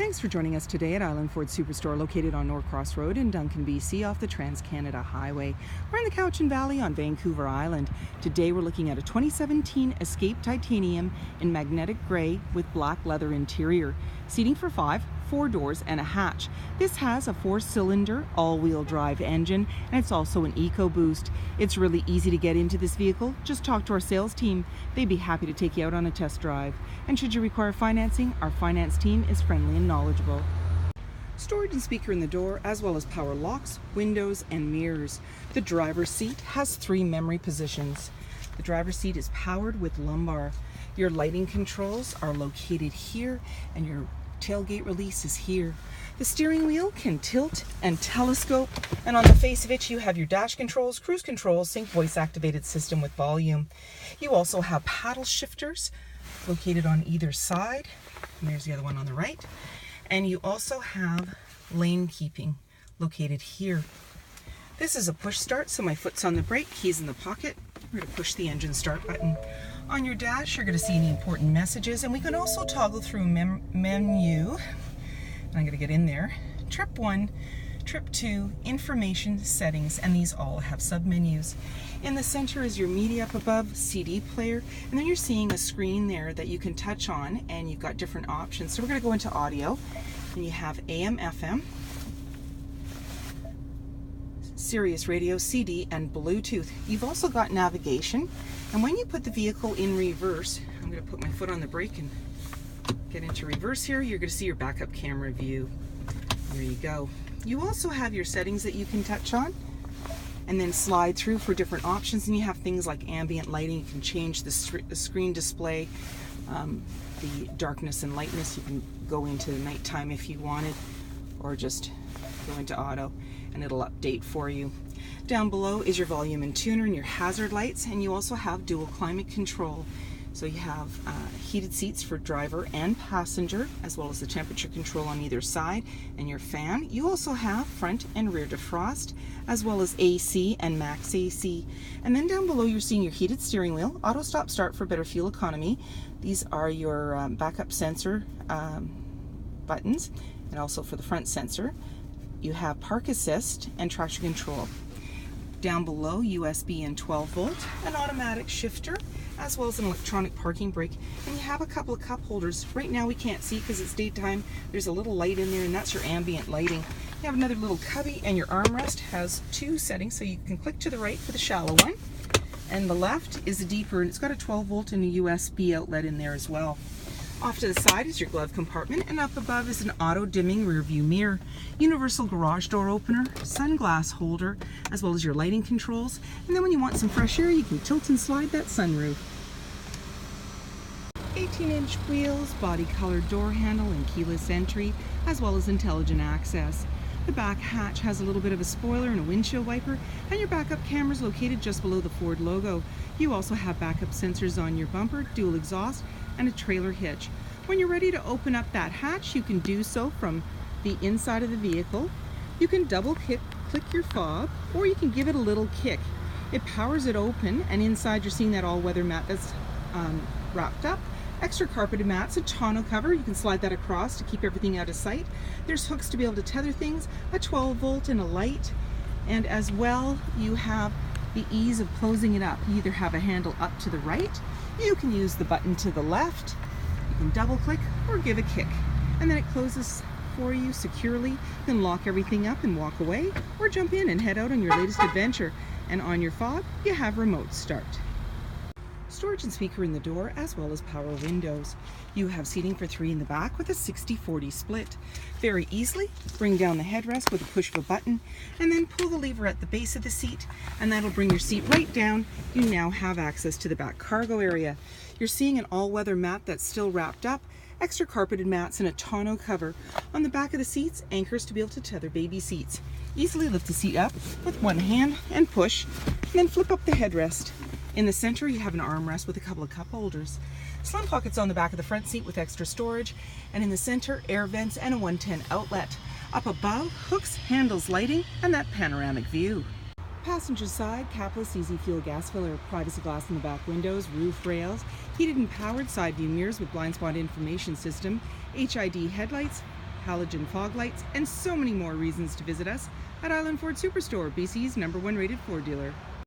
Thanks for joining us today at Island Ford Superstore, located on Norcross Road in Duncan, BC, off the Trans-Canada Highway. We're in the Cowichan Valley on Vancouver Island. Today we're looking at a 2017 Escape Titanium in magnetic gray with black leather interior. Seating for 5, 4 doors and a hatch. This has a 4-cylinder all-wheel drive engine, and it's also an EcoBoost. It's really easy to get into this vehicle. Just talk to our sales team. They'd be happy to take you out on a test drive. And should you require financing, our finance team is friendly and knowledgeable. Storage and speaker in the door, as well as power locks, windows, and mirrors. The driver's seat has 3 memory positions. The driver's seat is powered with lumbar. Your lighting controls are located here, and your tailgate release is here. The steering wheel can tilt and telescope, and on the face of it you have your dash controls, cruise control, sync voice activated system with volume. You also have paddle shifters located on either side, and there's the other one on the right. And you also have lane keeping located here. This is a push start, so my foot's on the brake, keys in the pocket. We're going to push the engine start button. On your dash, you're going to see any important messages, and we can also toggle through menu. And I'm going to get in there. Trip 1, Trip 2, Information, Settings, and these all have submenus. In the center is your media up above, CD player, and then you're seeing a screen there that you can touch on, and you've got different options. So we're going to go into audio, and you have AM, FM, Sirius radio, CD, and Bluetooth. You've also got navigation, and when you put the vehicle in reverse, I'm going to put my foot on the brake and get into reverse here, you're going to see your backup camera view. There you go. You also have your settings that you can touch on and then slide through for different options, and you have things like ambient lighting. You can change the screen display, the darkness and lightness. You can go into nighttime if you wanted, or just go into auto and it'll update for you. Down below is your volume and tuner and your hazard lights, and you also have dual climate control. So you have heated seats for driver and passenger, as well as the temperature control on either side, and your fan. You also have front and rear defrost, as well as AC and max AC. And then down below you're seeing your heated steering wheel, auto stop start for better fuel economy. These are your backup sensor buttons, and also for the front sensor. You have park assist and traction control. Down below, USB and 12 volt, an automatic shifter, as well as an electronic parking brake. And you have a couple of cup holders. Right now we can't see because it's daytime. There's a little light in there, and that's your ambient lighting. You have another little cubby, and your armrest has 2 settings, so you can click to the right for the shallow one, and the left is a deeper, and it's got a 12 volt and a USB outlet in there as well. Off to the side is your glove compartment, and up above is an auto-dimming rear view mirror, universal garage door opener, sunglass holder, as well as your lighting controls. And then when you want some fresh air, you can tilt and slide that sunroof. 18-inch wheels, body-colored door handle, and keyless entry, as well as intelligent access. The back hatch has a little bit of a spoiler and a windshield wiper, and your backup camera is located just below the Ford logo. You also have backup sensors on your bumper, dual exhaust, and a trailer hitch. When you're ready to open up that hatch, you can do so from the inside of the vehicle. You can double click your fob, or you can give it a little kick. It powers it open, and inside you're seeing that all-weather mat that's wrapped up. Extra carpeted mats, a tonneau cover. You can slide that across to keep everything out of sight. There's hooks to be able to tether things, a 12 volt and a light, and as well you have the ease of closing it up. You either have a handle up to the right, you can use the button to the left, you can double click or give a kick, and then it closes for you securely. You can lock everything up and walk away, or jump in and head out on your latest adventure. And on your fob you have remote start. Storage and speaker in the door, as well as power windows. You have seating for 3 in the back with a 60-40 split. Very easily bring down the headrest with a push of a button, and then pull the lever at the base of the seat, and that'll bring your seat right down. You now have access to the back cargo area. You're seeing an all-weather mat that's still wrapped up, extra carpeted mats, and a tonneau cover. On the back of the seats, anchors to be able to tether baby seats. Easily lift the seat up with one hand and push, and then flip up the headrest. In the center, you have an armrest with a couple of cup holders. Slim pockets on the back of the front seat with extra storage, and in the center, air vents and a 110 outlet. Up above, hooks, handles, lighting, and that panoramic view. Passenger side, capless easy fuel gas filler, privacy glass in the back windows, roof rails, heated and powered side view mirrors with Blindspot information system, HID headlights, halogen fog lights, and so many more reasons to visit us at Island Ford Superstore, BC's #1 rated Ford dealer.